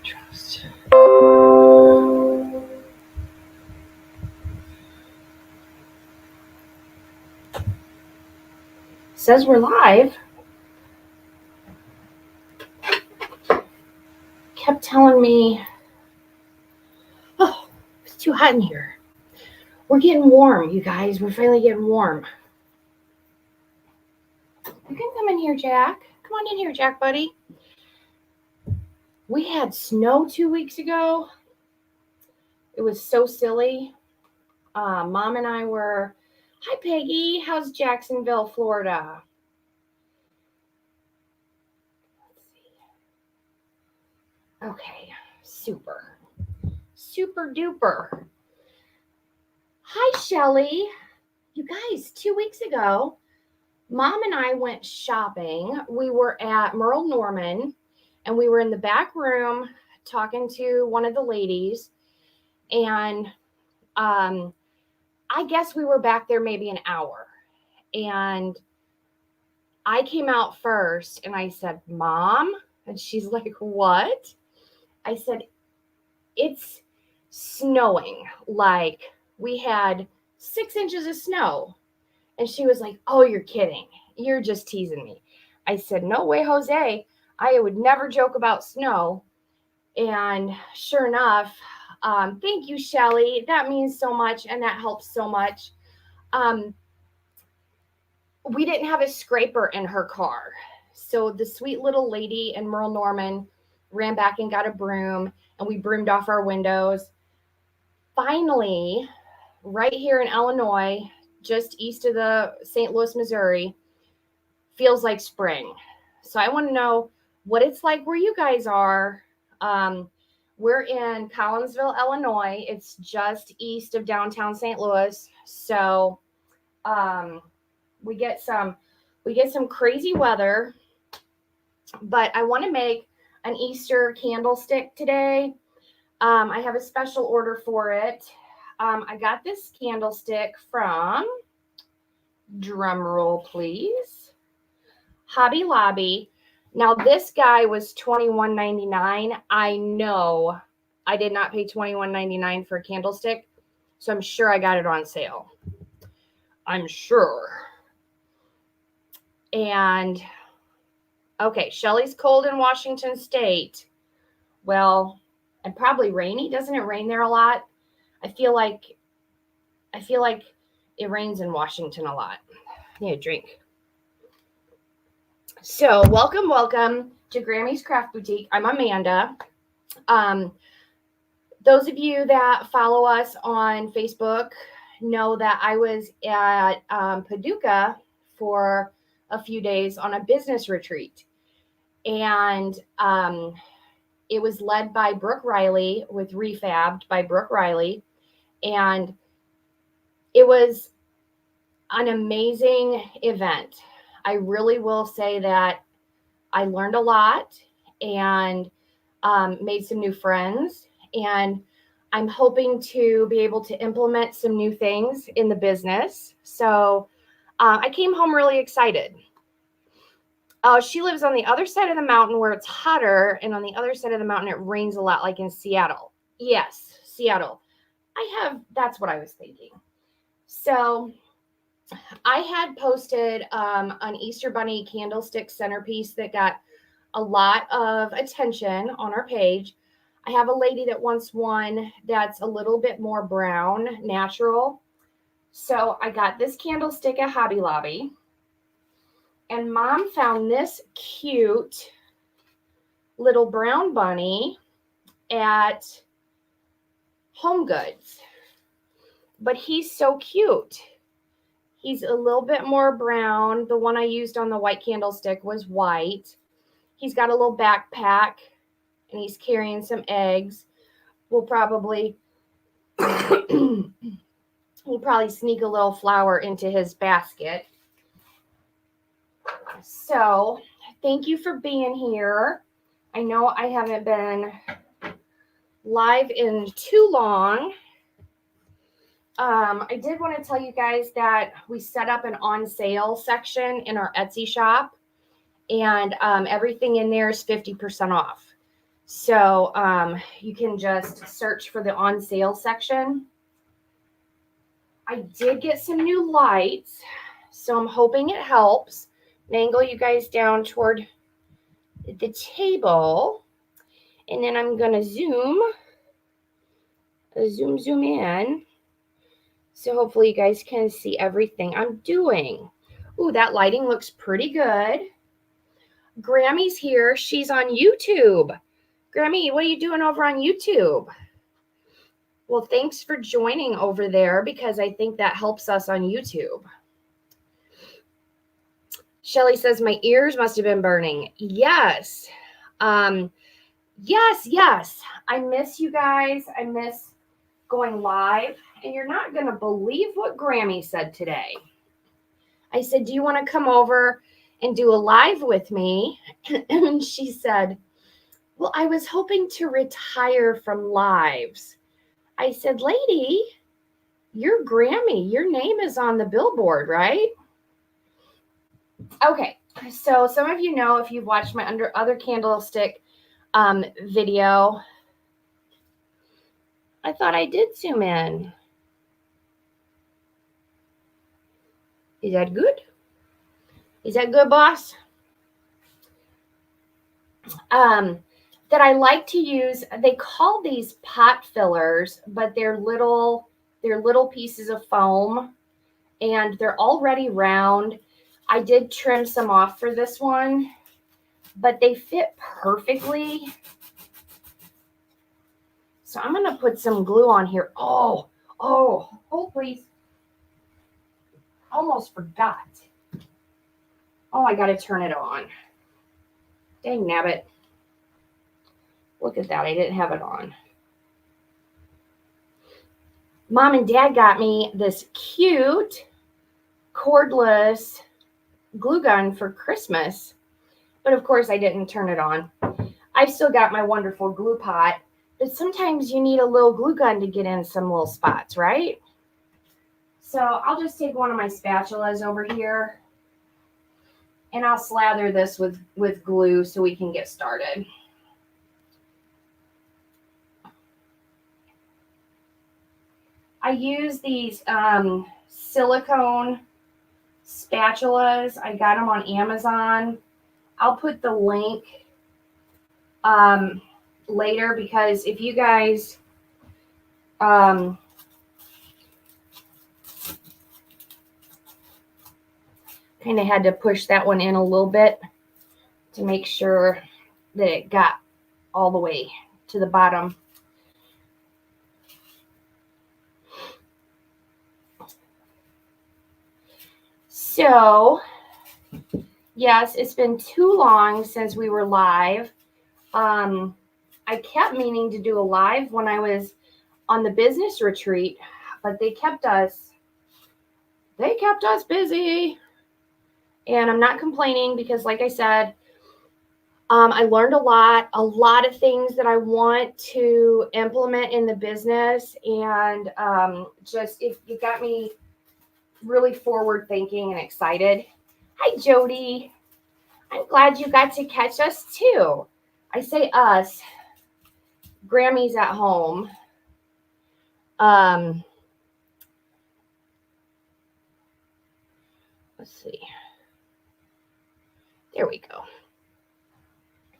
Trust. Says we're live. Kept telling me, oh, it's too hot in here. We're getting warm, you guys. We're finally getting warm. You can come in here, Jack. Come on in here, Jack, buddy. We had snow 2 weeks ago. It was so silly. Mom and I were, hi, Peggy. How's Jacksonville, Florida? Let's see. Okay, super. Super duper. Hi, Shelly. You guys, 2 weeks ago, Mom and I went shopping. We were at Merle Norman, and we were in the back room talking to one of the ladies. And I guess we were back there maybe an hour. And I came out first, and I said, Mom? And she's like, what? I said, it's snowing. Like, we had 6 inches of snow. And she was like, oh, you're kidding. You're just teasing me. I said, no way, Jose. I would never joke about snow. And sure enough, thank you, Shelly. That means so much, and that helps so much. We didn't have a scraper in her car. So the sweet little lady in Merle Norman ran back and got a broom, and we broomed off our windows. Finally, right here in Illinois, just east of the St. Louis, Missouri, feels like spring. So I want to know what it's like where you guys are. We're in Collinsville, Illinois. It's just east of downtown St. Louis. So we get some crazy weather, but I want to make an Easter candlestick today. I have a special order for it. I got this candlestick from, drum roll please, Hobby Lobby. Now this guy was $21.99. I know I did not pay $21.99 for a candlestick, so I'm sure I got it on sale. I'm sure. And okay, Shelly's cold in Washington State. Well, and probably rainy. Doesn't it rain there a lot? I feel like it rains in Washington a lot. I need a drink. So welcome to Grammy's Craft Boutique. I'm Amanda. Those of you that follow us on Facebook know that I was at Paducah for a few days on a business retreat. And it was led by Brooke Riley with Refabbed by Brooke Riley. And it was an amazing event. I really will say that I learned a lot and made some new friends. And I'm hoping to be able to implement some new things in the business. So I came home really excited. She lives on the other side of the mountain where it's hotter, and on the other side of the mountain, it rains a lot, like in Seattle. Yes, Seattle. That's what I was thinking. So I had posted an Easter Bunny candlestick centerpiece that got a lot of attention on our page. I have a lady that wants one that's a little bit more brown, natural. So I got this candlestick at Hobby Lobby. And Mom found this cute little brown bunny at Home Goods. But he's so cute. He's a little bit more brown. The one I used on the white candlestick was white. He's got a little backpack, and he's carrying some eggs. We'll probably sneak a little flour into his basket. So thank you for being here. I know I haven't been live in too long. I did want to tell you guys that we set up an on sale section in our Etsy shop, and everything in there is 50% off. So you can just search for the on sale section. I did get some new lights, so I'm hoping it helps. Angle you guys down toward the table, and then I'm gonna zoom in. So hopefully you guys can see everything I'm doing. Ooh, that lighting looks pretty good. Grammy's here. She's on YouTube. Grammy, what are you doing over on YouTube? Well, thanks for joining over there because I think that helps us on YouTube. Shelly says, my ears must have been burning. Yes. Yes. I miss you guys. I miss going live. And you're not going to believe what Grammy said today. I said, do you want to come over and do a live with me? And she said, well, I was hoping to retire from lives. I said, lady, you're Grammy. Your name is on the billboard, right? Okay, so some of you know if you've watched my other Candlestick video. I thought I did zoom in. Is that good? Is that good, boss? That I like to use, they call these pot fillers, but they're little pieces of foam, and they're already round. I did trim some off for this one, but they fit perfectly. So I'm going to put some glue on here. Oh, please. Almost forgot. Oh, I got to turn it on. Dang nabbit. Look at that. I didn't have it on. Mom and Dad got me this cute cordless glue gun for Christmas. But of course, I didn't turn it on. I've still got my wonderful glue pot. But sometimes you need a little glue gun to get in some little spots, right? So I'll just take one of my spatulas over here. And I'll slather this with glue so we can get started. I use these silicone spatulas. I got them on Amazon. I'll put the link later because if you guys kind of had to push that one in a little bit to make sure that it got all the way to the bottom. So, yes, it's been too long since we were live. I kept meaning to do a live when I was on the business retreat, but they kept us busy. And I'm not complaining because, like I said, I learned a lot of things that I want to implement in the business. And just it got me really forward thinking and excited. Hi, Jody. I'm glad you got to catch us too. I say us. Grammy's at home. Let's see. There we go.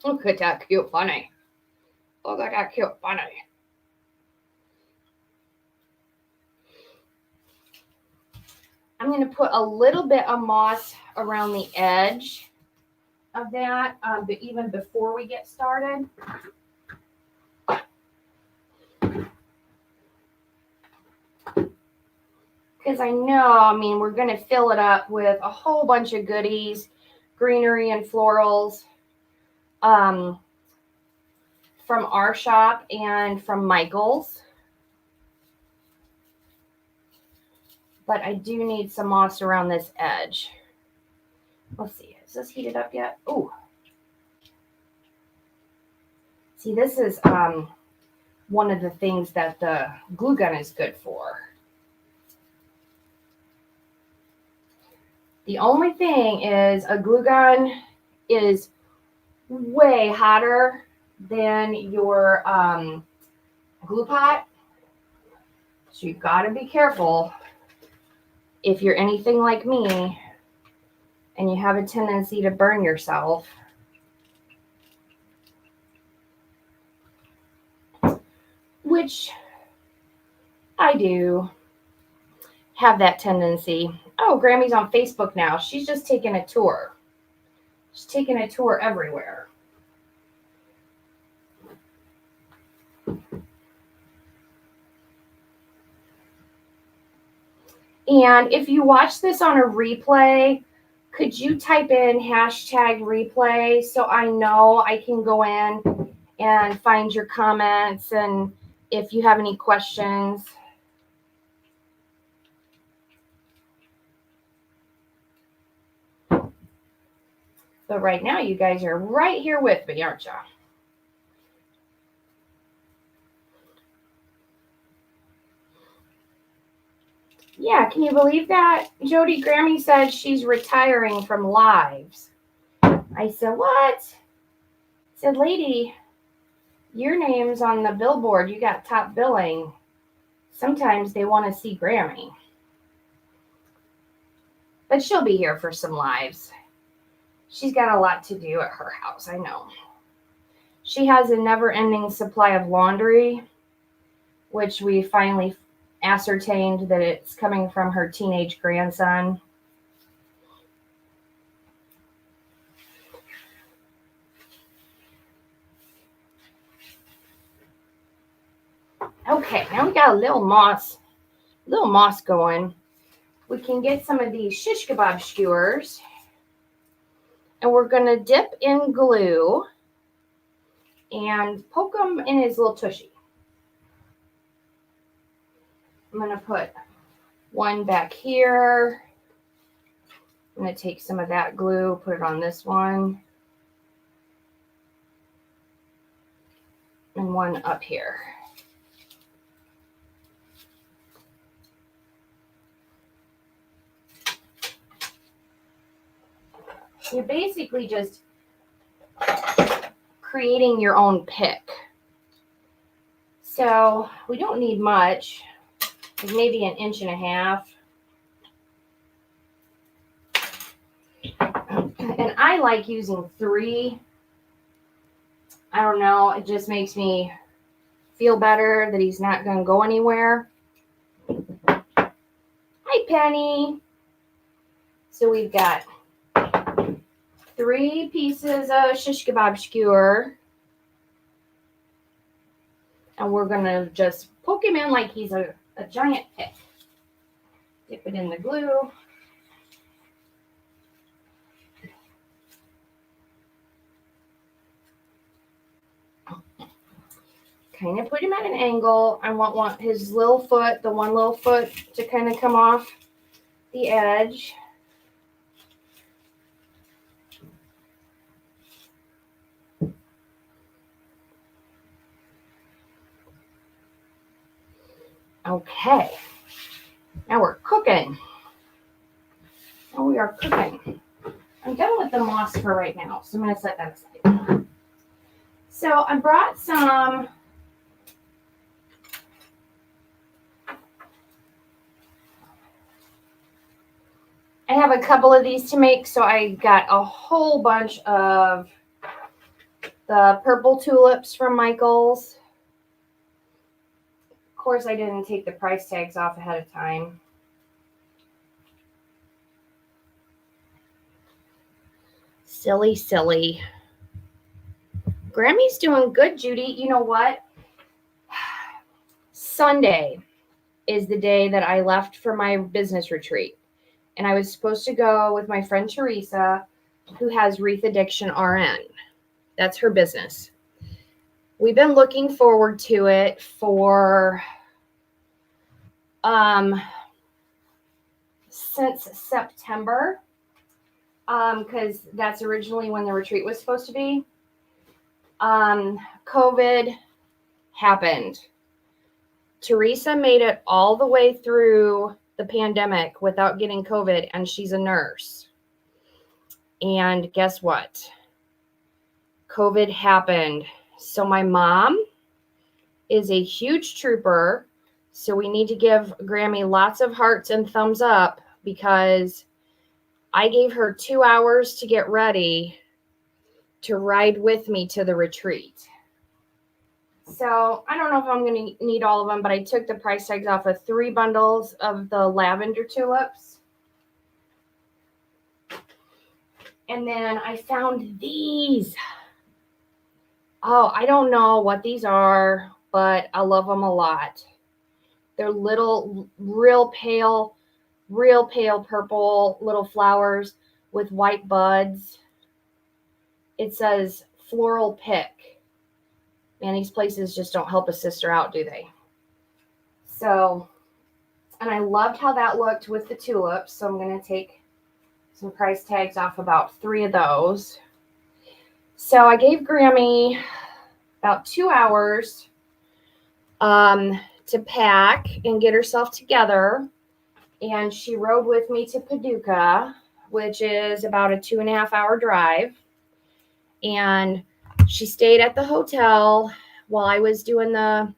Look at that cute bunny. Look at that cute bunny. I'm going to put a little bit of moss around the edge of that, but even before we get started. Because I know, we're going to fill it up with a whole bunch of goodies, greenery and florals from our shop and from Michael's. But I do need some moss around this edge. Let's see. Is this heated up yet? Ooh. See, this is one of the things that the glue gun is good for. The only thing is a glue gun is way hotter than your glue pot. So you've got to be careful if you're anything like me and you have a tendency to burn yourself. Which I do have that tendency. Oh, Grammy's on Facebook now. She's just taking a tour. She's taking a tour everywhere. And if you watch this on a replay, could you type in #replay so I know I can go in and find your comments and if you have any questions? But right now, you guys are right here with me, aren't you? Yeah, can you believe that? Jody Grammy said she's retiring from lives. I said, what? I said, lady, your name's on the billboard. You got top billing. Sometimes they want to see Grammy. But she'll be here for some lives. She's got a lot to do at her house, I know. She has a never-ending supply of laundry, which we finally ascertained that it's coming from her teenage grandson. Okay, now we got a little moss going. We can get some of these shish kebab skewers, and we're going to dip in glue and poke them in his little tushy. I'm going to put one back here. I'm going to take some of that glue, put it on this one, and one up here. You're basically just creating your own pick. So we don't need much, like maybe 1.5 inches. And I like using 3. I don't know, it just makes me feel better that he's not going to go anywhere. Hi, Penny. So we've got 3 pieces of shish kebab skewer. And we're going to just poke him in like he's a giant pick. Dip it in the glue. Kind of put him at an angle. I want his little foot, the one little foot, to kind of come off the edge. Okay. Now we're cooking. Now we are cooking. I'm done with the moss for right now, so I'm going to set that aside. So I brought some I have a couple of these to make, so I got a whole bunch of the purple tulips from Michael's. Of course, I didn't take the price tags off ahead of time. Silly, silly. Grammy's doing good, Judy. You know what? Sunday is the day that I left for my business retreat. And I was supposed to go with my friend Teresa, who has Wreath Addiction RN. That's her business. We've been looking forward to it for since September, because that's originally when the retreat was supposed to be. COVID happened. Teresa made it all the way through the pandemic without getting COVID, and she's a nurse. And guess what? COVID happened, So my mom is a huge trooper. So we need to give Grammy lots of hearts and thumbs up because I gave her 2 hours to get ready to ride with me to the retreat. So I don't know if I'm going to need all of them, but I took the price tags off of 3 bundles of the lavender tulips. And then I found these. Oh, I don't know what these are, but I love them a lot. They're little, real pale purple little flowers with white buds. It says floral pick. Man, these places just don't help a sister out, do they? So, and I loved how that looked with the tulips. So I'm going to take some price tags off about 3 of those. So I gave Grammy about 2 hours to pack and get herself together. And she rode with me to Paducah, which is about a 2.5 hour drive. And she stayed at the hotel while I was doing the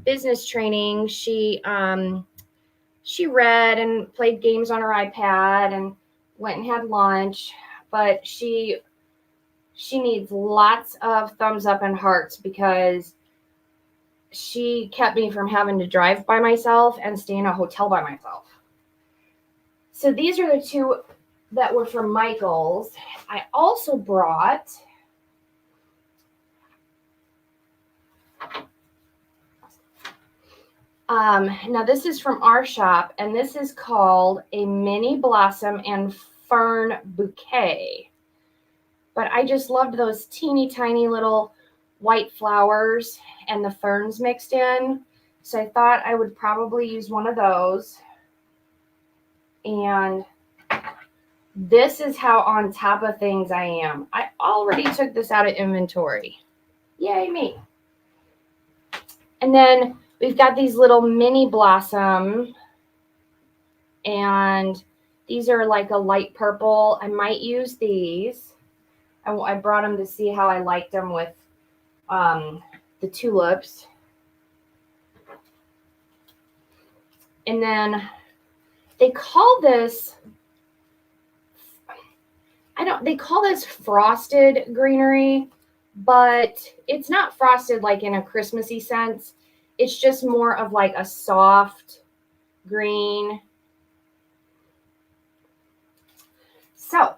business training. She read and played games on her iPad and went and had lunch. But she needs lots of thumbs up and hearts because she kept me from having to drive by myself and stay in a hotel by myself. So these are the 2 that were from Michael's. I also brought now this is from our shop, and this is called a mini blossom and fern bouquet. But I just loved those teeny tiny little white flowers and the ferns mixed in. So I thought I would probably use one of those. And this is how on top of things I am. I already took this out of inventory. Yay me. And then we've got these little mini blossom. And these are like a light purple. I might use these. I brought them to see how I liked them with the tulips. And then they call this, they call this frosted greenery, but it's not frosted like in a Christmassy sense. It's just more of like a soft green. So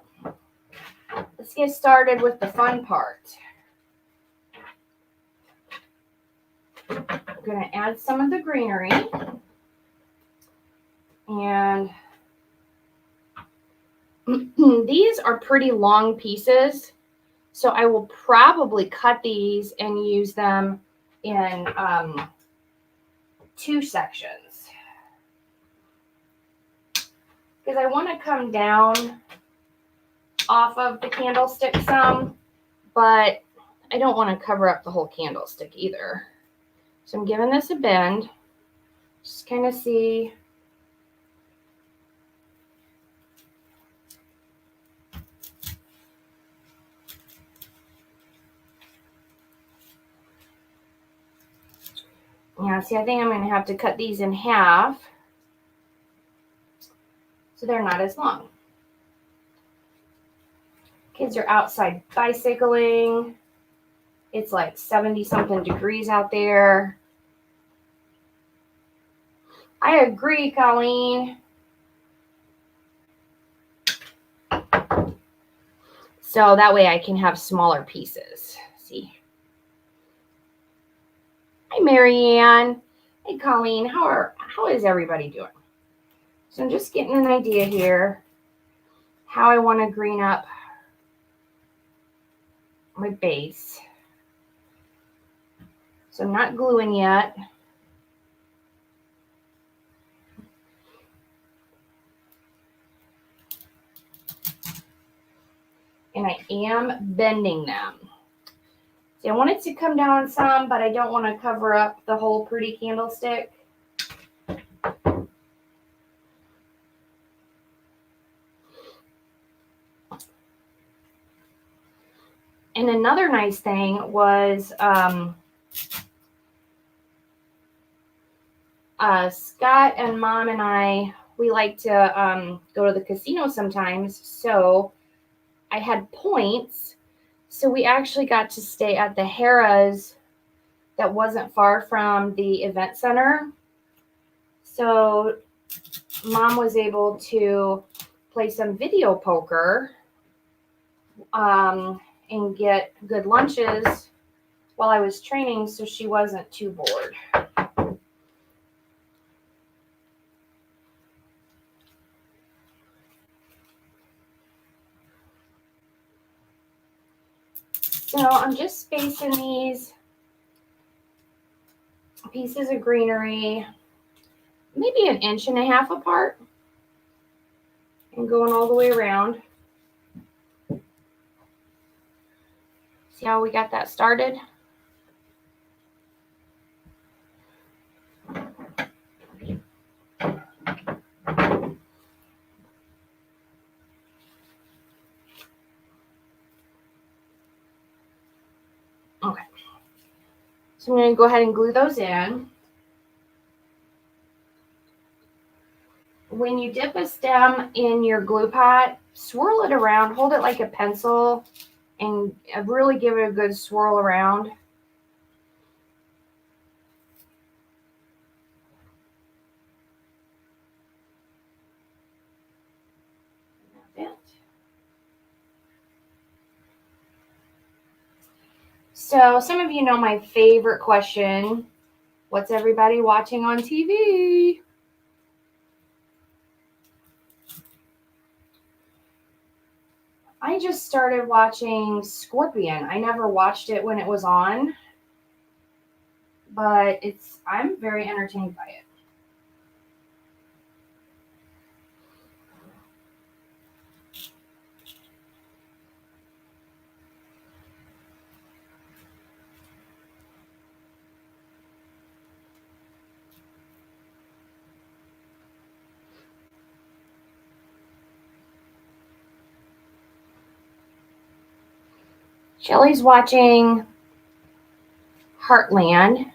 let's get started with the fun part. I'm going to add some of the greenery. And these are pretty long pieces. So I will probably cut these and use them in 2 sections. Because I want to come down off of the candlestick some, but I don't want to cover up the whole candlestick either. So I'm giving this a bend. Just kind of see. Yeah, see, I think I'm going to have to cut these in half so they're not as long. Kids are outside bicycling. It's like 70-something degrees out there. I agree, Colleen. So that way I can have smaller pieces. See? Hi, Marianne. Hey, Colleen. How is everybody doing? So I'm just getting an idea here how I want to green up my base. So I'm not gluing yet. And I am bending them. See, I want it to come down some, but I don't want to cover up the whole pretty candlestick. And another nice thing was Scott and Mom and I, we like to go to the casino sometimes. So I had points. So we actually got to stay at the Harrah's that wasn't far from the event center. So Mom was able to play some video poker and get good lunches while I was training, so she wasn't too bored. So I'm just spacing these pieces of greenery maybe 1.5 inches apart and going all the way around. See how we got that started? Okay. So I'm going to go ahead and glue those in. When you dip a stem in your glue pot, swirl it around, hold it like a pencil, and really give it a good swirl around. So some of you know my favorite question, what's everybody watching on TV? I just started watching Scorpion. I never watched it when it was on, but I'm very entertained by it. Shelly's watching Heartland.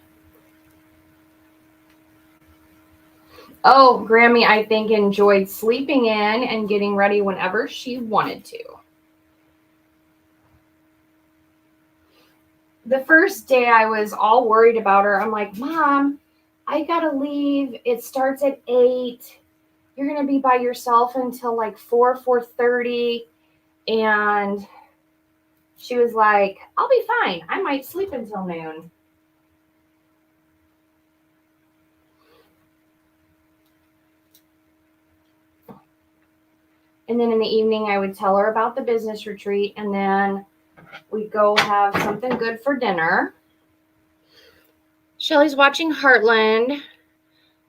Oh, Grammy, I think, enjoyed sleeping in and getting ready whenever she wanted to. The first day I was all worried about her. I'm like, Mom, I gotta leave. It starts at 8. You're gonna be by yourself until like 4:30. And she was like, I'll be fine. I might sleep until noon. And then in the evening, I would tell her about the business retreat, and then we'd go have something good for dinner. Shelly's watching Heartland.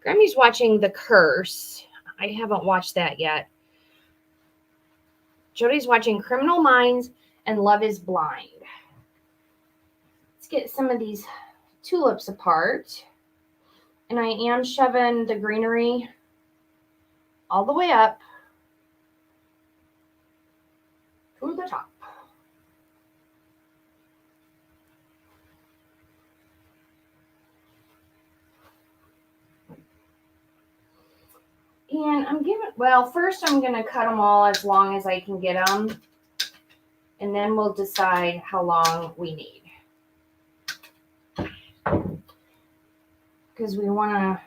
Grammy's watching The Curse. I haven't watched that yet. Jody's watching Criminal Minds and Love is Blind. Let's get some of these tulips apart. And I am shoving the greenery all the way up to the top. And first I'm going to cut them all as long as I can get them. And then we'll decide how long we need. Because we want to...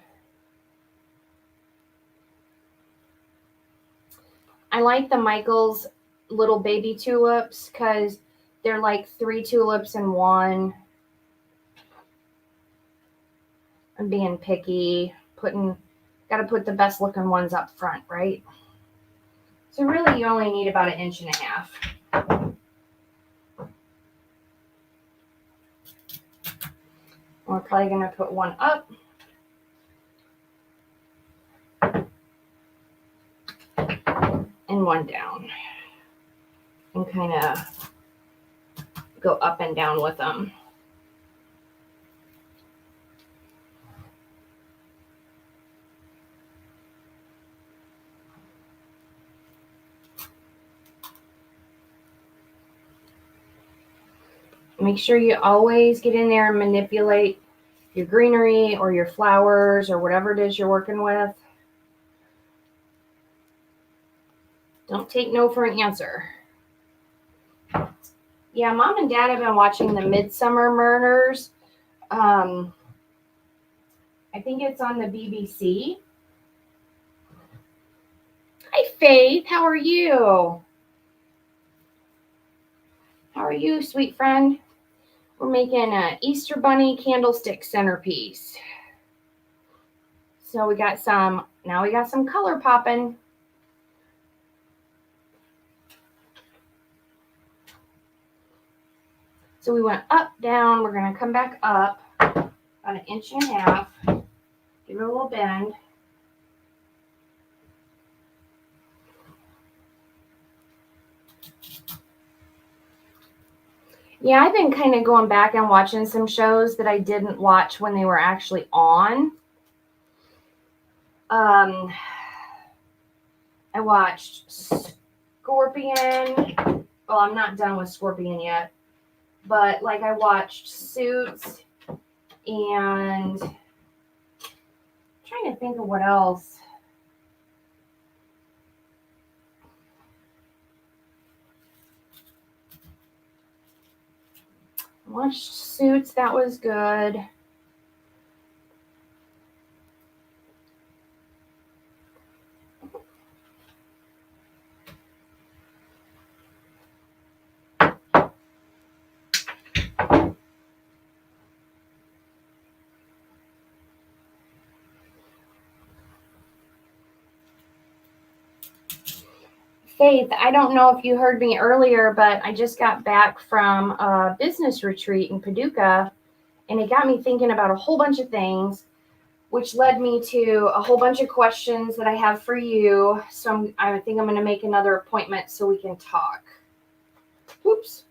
I like the Michael's little baby tulips because they're like 3 tulips in one. I'm being picky. Got to put the best looking ones up front, right? So really you only need about 1.5 inches. We're probably going to put one up. And one down. And kind of go up and down with them. Make sure you always get in there and manipulate your greenery or your flowers or whatever it is you're working with. Don't take no for an answer. Yeah, Mom and Dad have been watching the Midsummer Murders. I think it's on the BBC. Hi, Faith. How are you? How are you, sweet friend? We're making an Easter Bunny candlestick centerpiece. So we got some color popping. So we went up, down. We're going to come back up about 1.5 inches. Give it a little bend. Yeah, I've been kind of going back and watching some shows that I didn't watch when they were actually on. I watched Scorpion. Well, I'm not done with Scorpion yet. But like I watched Suits and I'm trying to think of what else. I watched Suits, that was good. Faith, I don't know if you heard me earlier, but I just got back from a business retreat in Paducah, and it got me thinking about a whole bunch of things, which led me to a whole bunch of questions that I have for you. So I think I'm going to make another appointment so we can talk. Oops.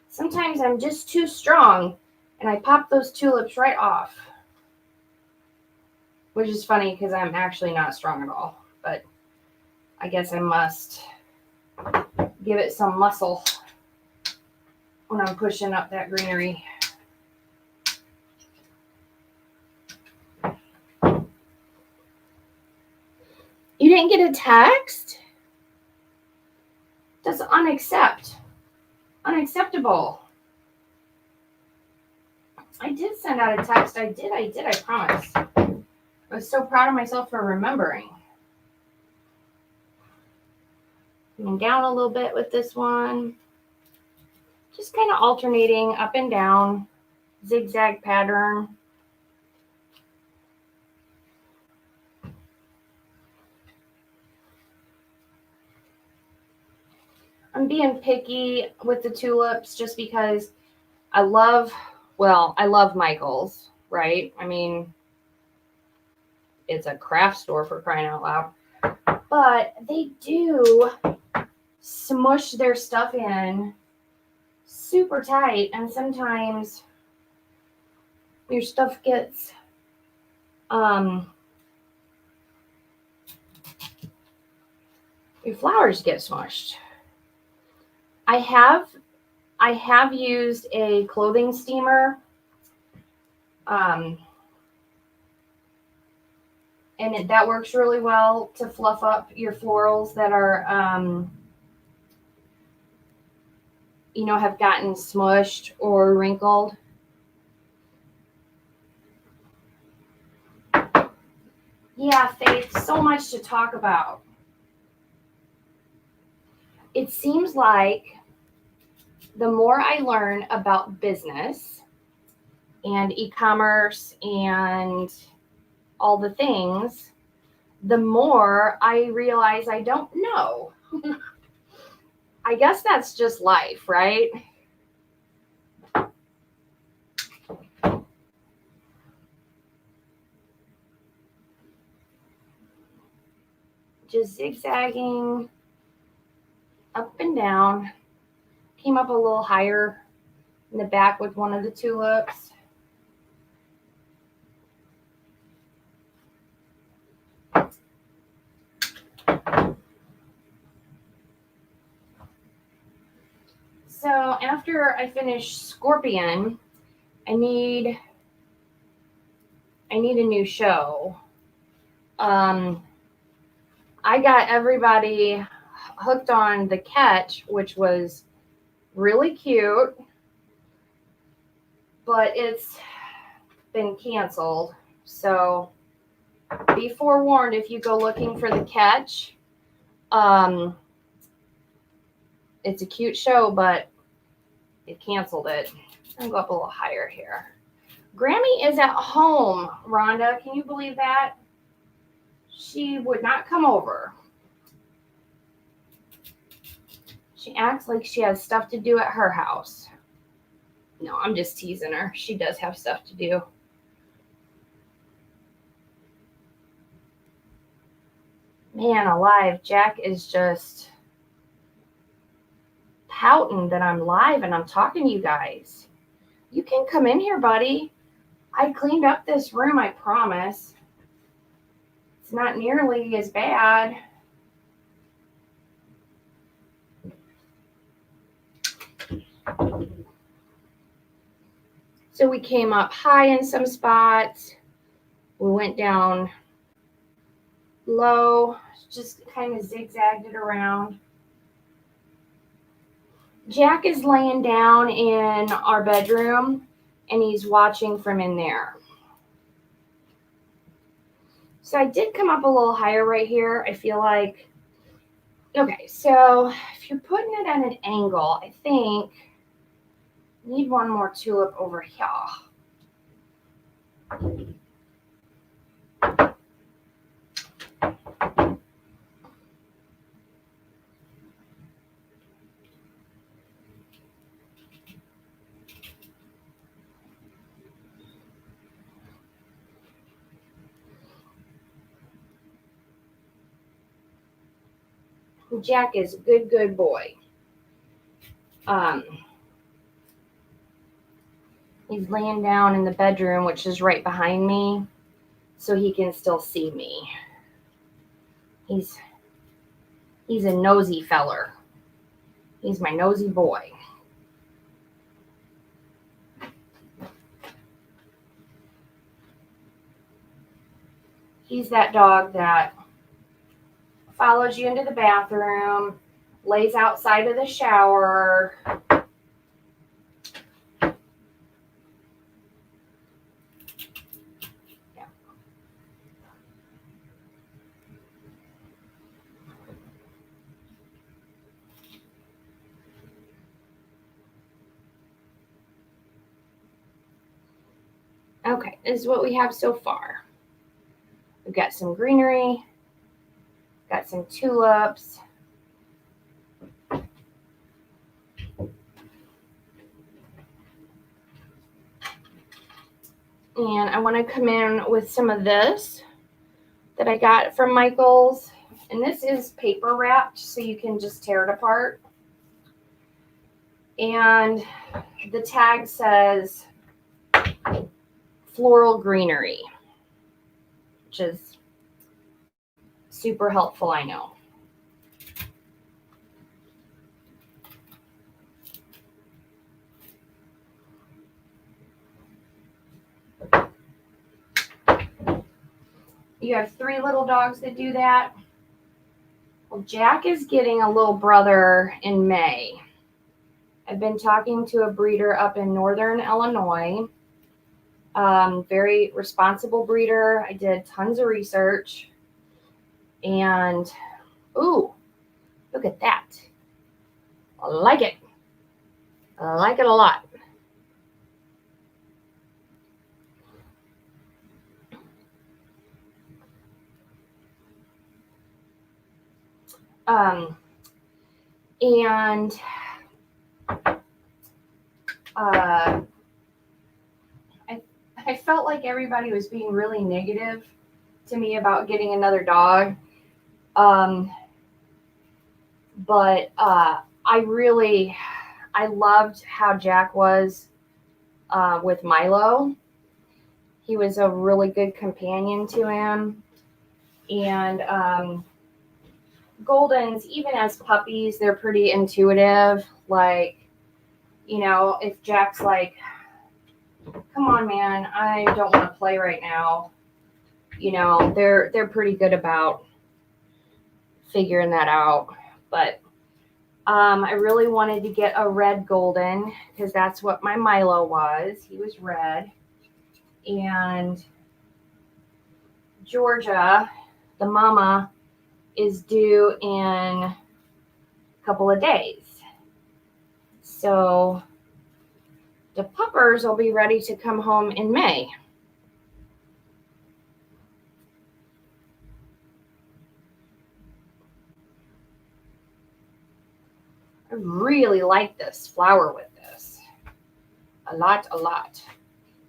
Sometimes I'm just too strong, and I pop those tulips right off, which is funny because I'm actually not strong at all, but I guess I must give it some muscle when I'm pushing up that greenery. You didn't get a text? That's unacceptable. I did send out a text. I did, I promise. I was so proud of myself for remembering. Coming down a little bit with this one. Just kind of alternating up and down, zigzag pattern. I'm being picky with the tulips just because I love Michael's, right? I mean, it's a craft store for crying out loud. But they do smush their stuff in super tight, and sometimes your stuff gets your flowers get smushed. I have used a clothing steamer, and that works really well to fluff up your florals that are have gotten smushed or wrinkled. Yeah, Faith, so much to talk about. It seems like the more I learn about business and e-commerce and all the things, the more I realize I don't know. I guess that's just life, right? Just zigzagging up and down. Came up a little higher in the back with one of the tulips. So, and after I finish Scorpion, I need a new show. I got everybody hooked on The Catch, which was really cute, but it's been canceled. So be forewarned if you go looking for The Catch. It's a cute show, but it canceled it. I'll go up a little higher here. Grammy is at home, Rhonda. Can you believe that? She would not come over. She acts like she has stuff to do at her house. No, I'm just teasing her. She does have stuff to do. Man alive, Jack is just pouting that I'm live and I'm talking to you guys. You can come in here, buddy. I cleaned up this room, I promise. It's not nearly as bad. So we came up high in some spots. We went down low, just kind of zigzagged it around. Jack is laying down in our bedroom and he's watching from in there. So I did come up a little higher right here. I feel like, okay, so if you're putting it at an angle, I think I need one more tulip over here. Jack is a good boy. He's laying down in the bedroom, which is right behind me, so he can still see me. He's a nosy feller. He's my nosy boy. He's that dog that follows you into the bathroom, lays outside of the shower. Yeah. Okay, this is what we have so far. We've got some greenery, got some tulips. And I want to come in with some of this that I got from Michael's. And this is paper wrapped, so you can just tear it apart. And the tag says floral greenery, which is super helpful, I know. You have 3 little dogs that do that. Well, Jack is getting a little brother in May. I've been talking to a breeder up in northern Illinois. Very responsible breeder. I did tons of research. And, ooh, look at that. I like it. I like it a lot. I felt like everybody was being really negative to me about getting another dog. But I loved how Jack was with Milo. He was a really good companion to him. And Goldens, even as puppies, they're pretty intuitive. Like, You know, if Jack's like, come on, man, I don't want to play right now. You know, they're pretty good about figuring that out. But I really wanted to get a red golden because that's what my Milo was. He was red. And Georgia, the mama, is due in a couple of days. So the puppers will be ready to come home in May. I really like this flower with this. A lot.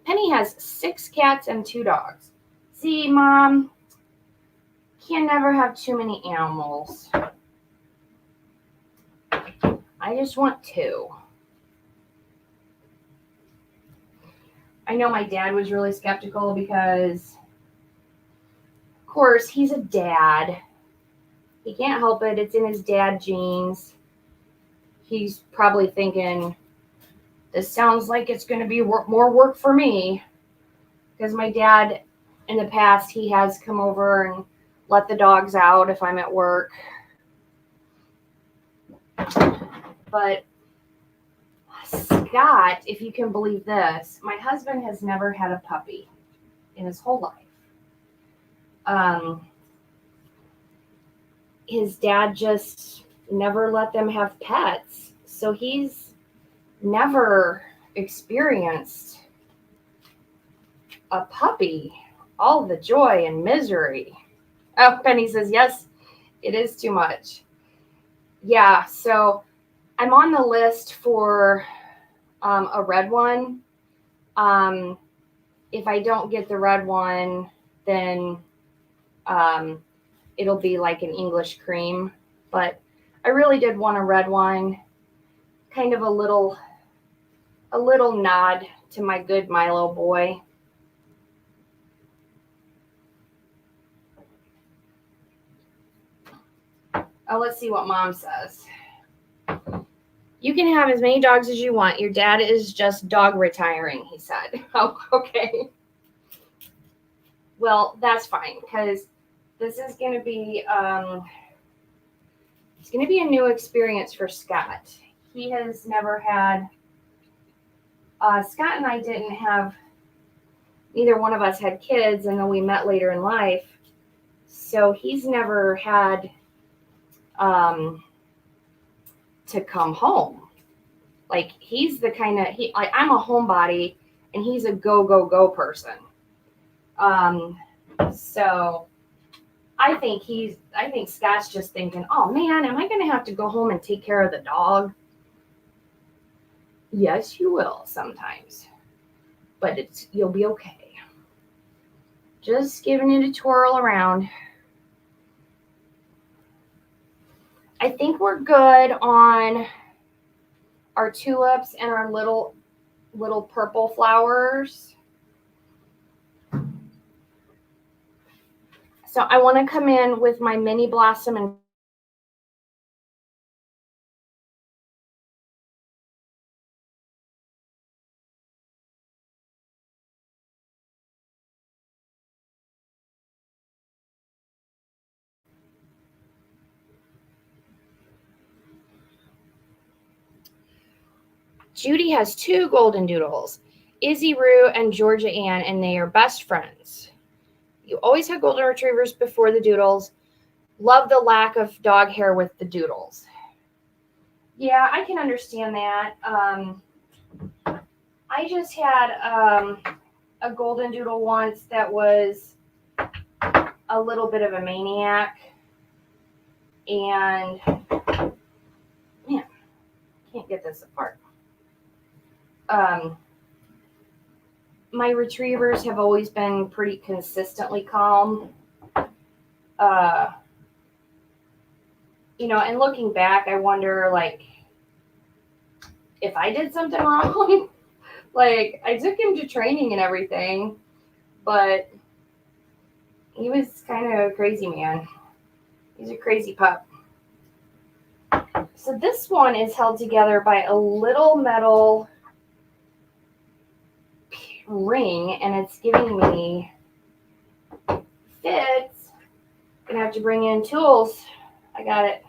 Penny has 6 cats and 2 dogs. See, Mom, can never have too many animals. I just want 2. I know my dad was really skeptical because, of course, he's a dad. He can't help it. It's in his dad genes. He's probably thinking, this sounds like it's going to be more work for me. Because my dad, in the past, he has come over and let the dogs out if I'm at work. But Scott, if you can believe this, my husband has never had a puppy in his whole life. His dad just never let them have pets. So he's never experienced a puppy. All the joy and misery. Oh, Penny says, yes, it is too much. Yeah, so I'm on the list for a red one. If I don't get the red one, then it'll be like an English cream. But I really did want a red one. Kind of a little nod to my good Milo boy. Oh, let's see what Mom says. You can have as many dogs as you want. Your dad is just dog retiring, he said. Oh, okay. Well, that's fine because this is going to be it's going to be a new experience for Scott. He has never had. Scott and I didn't have. Neither one of us had kids, and then we met later in life. So he's never had to come home. Like he's the kind of I'm a homebody and he's a go person. So I think Scott's just thinking, oh man, am I gonna have to go home and take care of the dog? Yes, you will sometimes. But you'll be okay. Just giving it a twirl around. I think we're good on our tulips and our little purple flowers. So I want to come in with my mini blossom and Judy has 2 golden doodles, Izzy Rue and Georgia Ann, and they are best friends. You always have golden retrievers before the doodles. Love the lack of dog hair with the doodles. Yeah, I can understand that. I just had a golden doodle once that was a little bit of a maniac. And, man, can't get this apart. My retrievers have always been pretty consistently calm. And looking back, I wonder, like, if I did something wrong. Like, I took him to training and everything, but he was kind of a crazy man. He's a crazy pup. So this one is held together by a little metal ring, and it's giving me fits. Gonna have to bring in tools. I got it.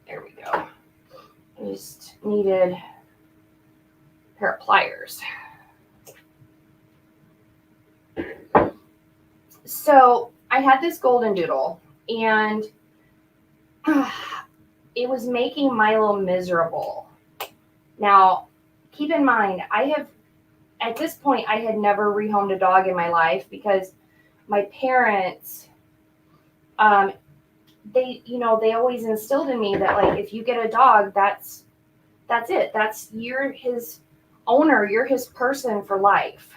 There we go. I just needed a pair of pliers. So I had this golden doodle, and it was making Milo miserable. Now, keep in mind, at this point, I had never rehomed a dog in my life because my parents, they always instilled in me that, like, if you get a dog, that's it. You're his owner. You're his person for life.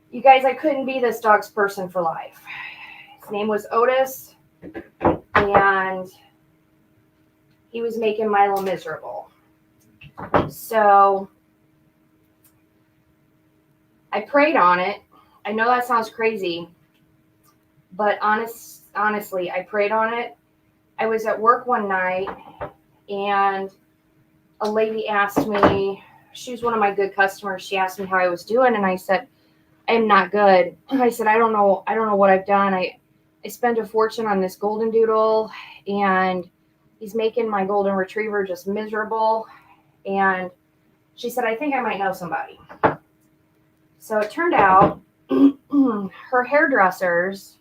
You guys, I couldn't be this dog's person for life. His name was Otis, and he was making Milo miserable. So I prayed on it. I know that sounds crazy, but honestly, I prayed on it. I was at work one night, and a lady asked me, she was one of my good customers. She asked me how I was doing, and I said, I am not good. I said, I don't know what I've done. I spent a fortune on this golden doodle, and he's making my golden retriever just miserable. And she said, I think I might know somebody. So it turned out her hairdressers,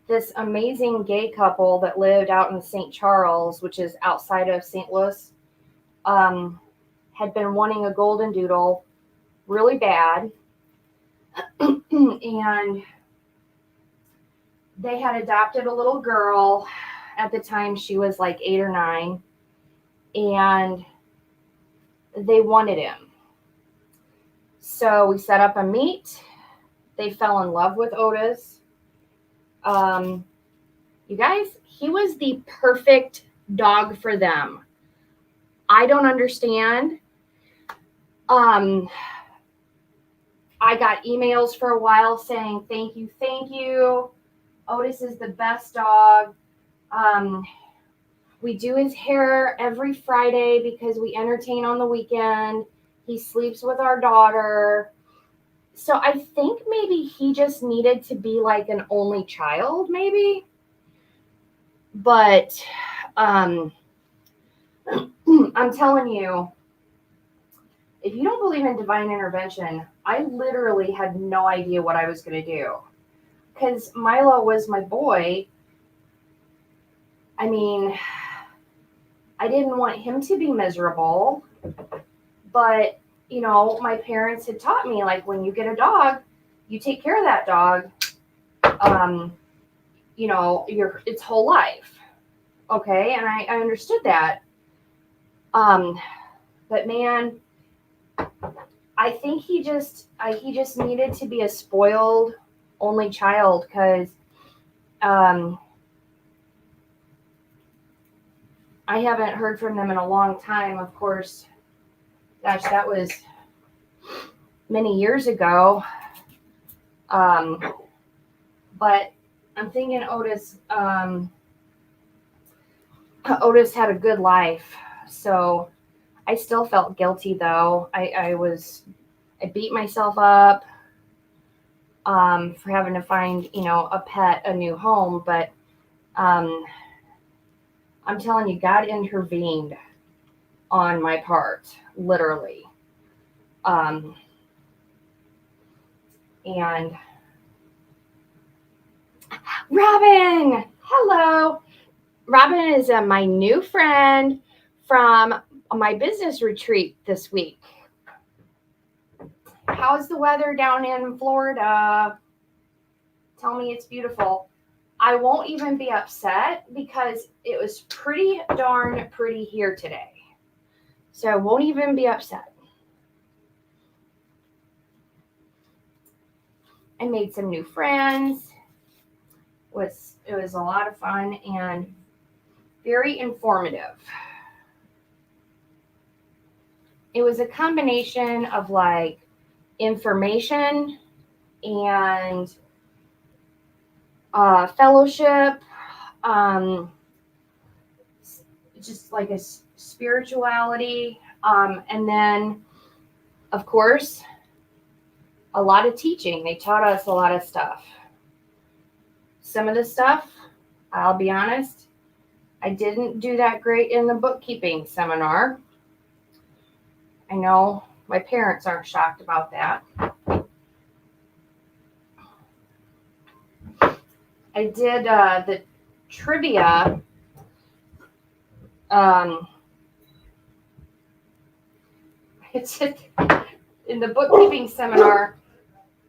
this amazing gay couple that lived out in St. Charles, which is outside of St. Louis, had been wanting a golden doodle really bad. And they had adopted a little girl. At the time, she was like 8 or 9. And they wanted him. So we set up a meet. They fell in love with Otis. You guys, he was the perfect dog for them. I don't understand. I got emails for a while saying, thank you. Otis is the best dog. We do his hair every Friday because we entertain on the weekend. He sleeps with our daughter. So I think maybe he just needed to be like an only child, maybe. But I'm telling you, if you don't believe in divine intervention, I literally had no idea what I was going to do. Because Milo was my boy. I mean, I didn't want him to be miserable. But, my parents had taught me, like, when you get a dog, you take care of that dog, its whole life. Okay. And I understood that. But man, I think he just needed to be a spoiled only child because, I haven't heard from them in a long time. Of course, gosh, that was many years ago. But I'm thinking Otis had a good life. So I still felt guilty though. I beat myself up for having to find, a pet, a new home. But I'm telling you, God intervened on my part, literally. And Robin, hello. Robin is my new friend from my business retreat this week. How's the weather down in Florida? Tell me it's beautiful. I won't even be upset because it was pretty darn pretty here today. So I won't even be upset. I made some new friends. It was a lot of fun and very informative. It was a combination of like information and fellowship, just like a spirituality, and then, of course, a lot of teaching. They taught us a lot of stuff. Some of the stuff, I'll be honest, I didn't do that great in the bookkeeping seminar. I know my parents aren't shocked about that. I did the trivia. It's in the bookkeeping seminar.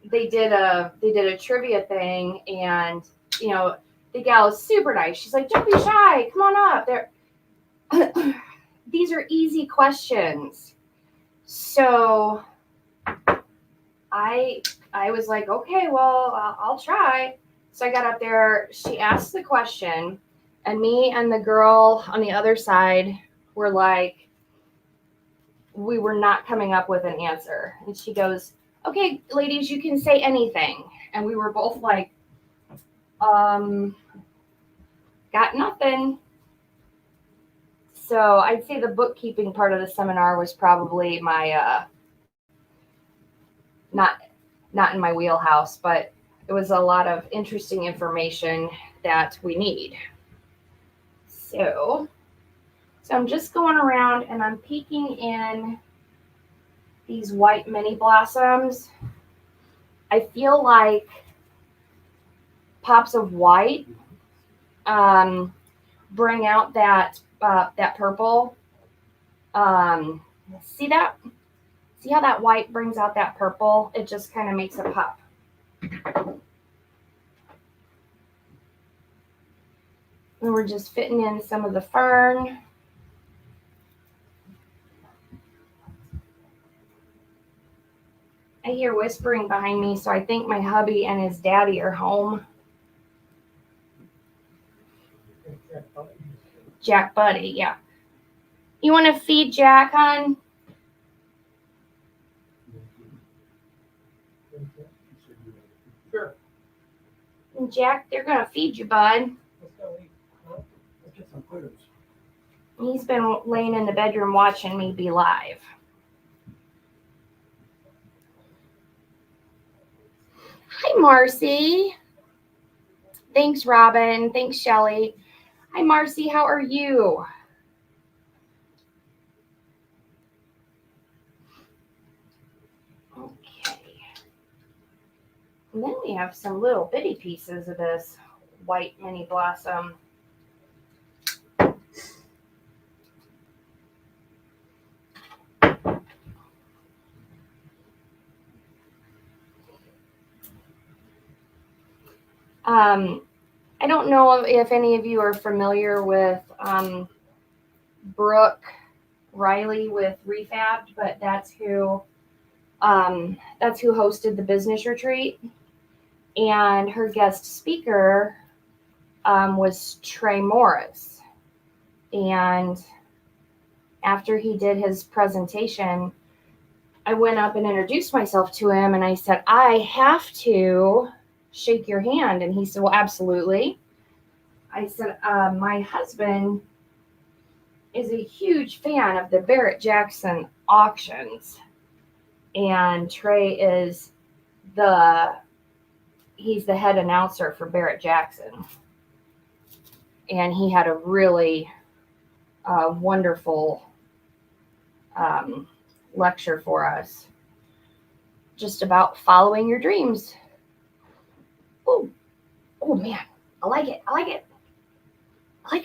They did a trivia thing, and the gal is super nice. She's like, "Don't be shy. Come on up. These are easy questions." So I was like, "Okay, well, I'll try." So I got up there. She asked the question, and me and the girl on the other side were like, we were not coming up with an answer. And she goes, "Okay, ladies, you can say anything." And we were both like, got nothing. So I'd say the bookkeeping part of the seminar was probably my, not in my wheelhouse, but it was a lot of interesting information that we need. So I'm just going around and I'm peeking in these white mini blossoms. I feel like pops of white bring out that purple. See that? See how that white brings out that purple? It just kind of makes it pop. And we're just fitting in some of the fern. I hear whispering behind me, so I think my hubby and his daddy are home. Jack Buddy, yeah. You want to feed Jack, hon? Sure. And Jack, they're going to feed you, bud. Let's go eat. Let's get some photos. He's been laying in the bedroom watching me be live. Hi, Marcy. Thanks, Robin. Thanks, Shelly. Hi, Marcy. How are you? Okay. And then we have some little bitty pieces of this white mini blossom. I don't know if any of you are familiar with Brooke Riley with Refabbed, but that's who hosted the business retreat, and her guest speaker was Trey Morris. And after he did his presentation, I went up and introduced myself to him, and I said, "I have to shake your hand." And he said, "Well, absolutely." I said, "My husband is a huge fan of the Barrett-Jackson auctions, and Trey is he's the head announcer for Barrett-Jackson." And he had a really wonderful lecture for us just about following your dreams. Oh man, I like it. I like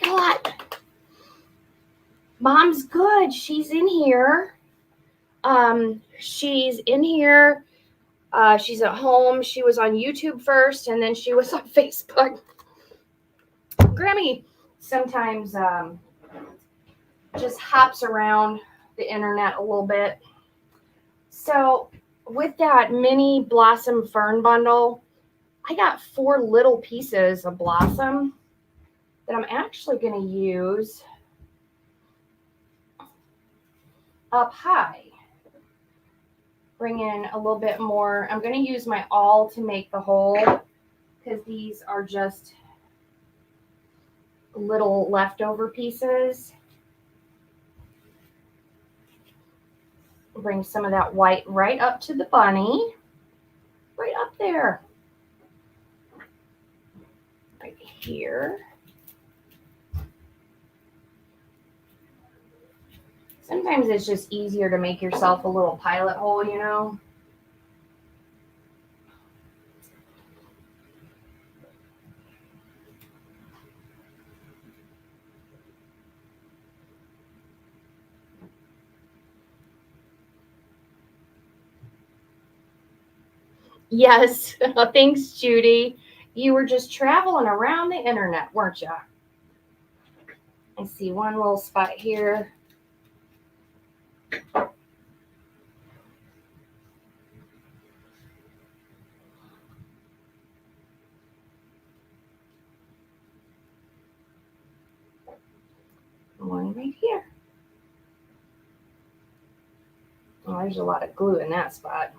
it a lot. Mom's good. She's in here. She's in here. She's at home. She was on YouTube first, and then she was on Facebook. Grammy sometimes just hops around the internet a little bit. So with that mini blossom fern bundle, I got 4 little pieces of blossom that I'm actually going to use up high. Bring in a little bit more. I'm going to use my awl to make the hole, because these are just little leftover pieces. Bring some of that white right up to the bunny, right up there, right here. Sometimes it's just easier to make yourself a little pilot hole, you know. Yes, thanks, Judy. You were just traveling around the internet, weren't you? I see one little spot here. One right here. Oh, there's a lot of glue in that spot.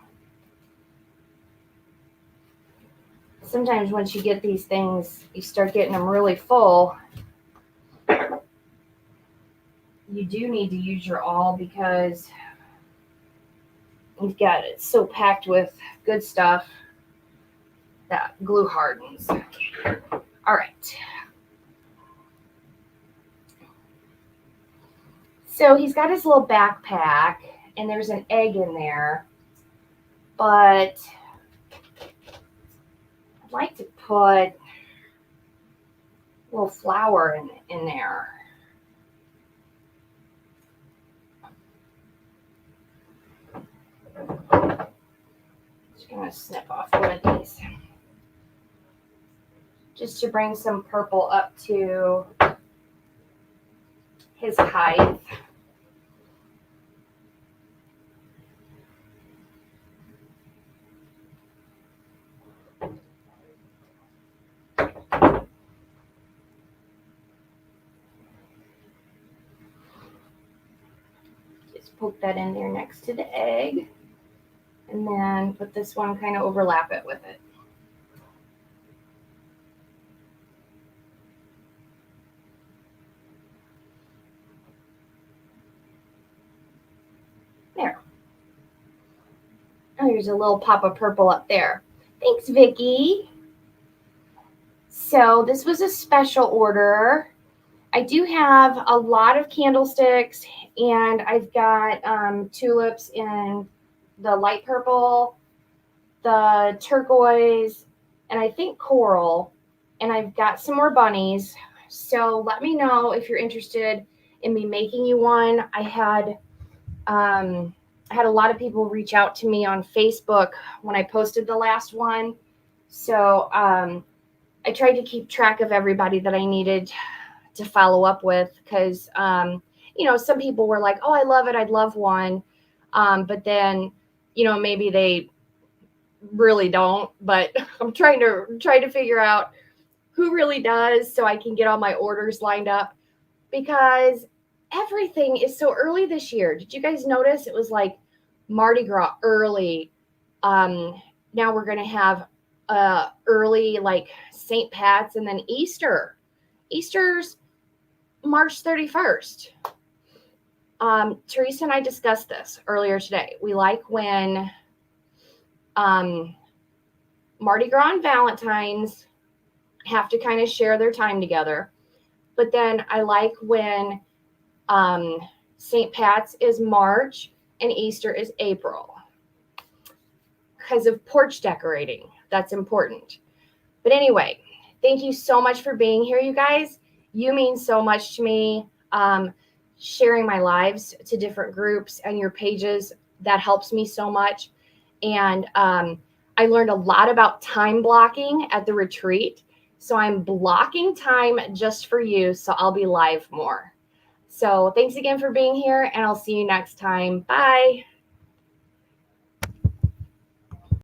Sometimes once you get these things, you start getting them really full. You do need to use your awl because you've got it so packed with good stuff that glue hardens. All right. So he's got his little backpack and there's an egg in there, but I'd like to put a little flower in there. Just gonna snip off one of these just to bring some purple up to his height. Just poke that in there next to the egg, and then put this one, kind of overlap it with it. There. Oh, there's a little pop of purple up there. Thanks, Vicki. So this was a special order. I do have a lot of candlesticks, and I've got tulips in the light purple, the turquoise, and I think coral, and I've got some more bunnies. So let me know if you're interested in me making you one. I had a lot of people reach out to me on Facebook when I posted the last one. So I tried to keep track of everybody that I needed to follow up with, because you know, some people were like, oh, I love it, I'd love one, but then, you know, maybe they really don't. But I'm trying to figure out who really does, so I can get all my orders lined up, because everything is so early this year. Did you guys notice it was like Mardi Gras early? Now we're gonna have early, like St. Pat's, and then Easter. Easter's March 31st. Teresa and I discussed this earlier today. We like when Mardi Gras and Valentine's have to kind of share their time together. But then I like when St. Pat's is March and Easter is April, because of porch decorating. That's important. But anyway, thank you so much for being here, you guys. You mean so much to me. Sharing my lives to different groups and your pages, that helps me so much. And I learned a lot about time blocking at the retreat. So I'm blocking time just for you, so I'll be live more. So thanks again for being here, and I'll see you next time. Bye.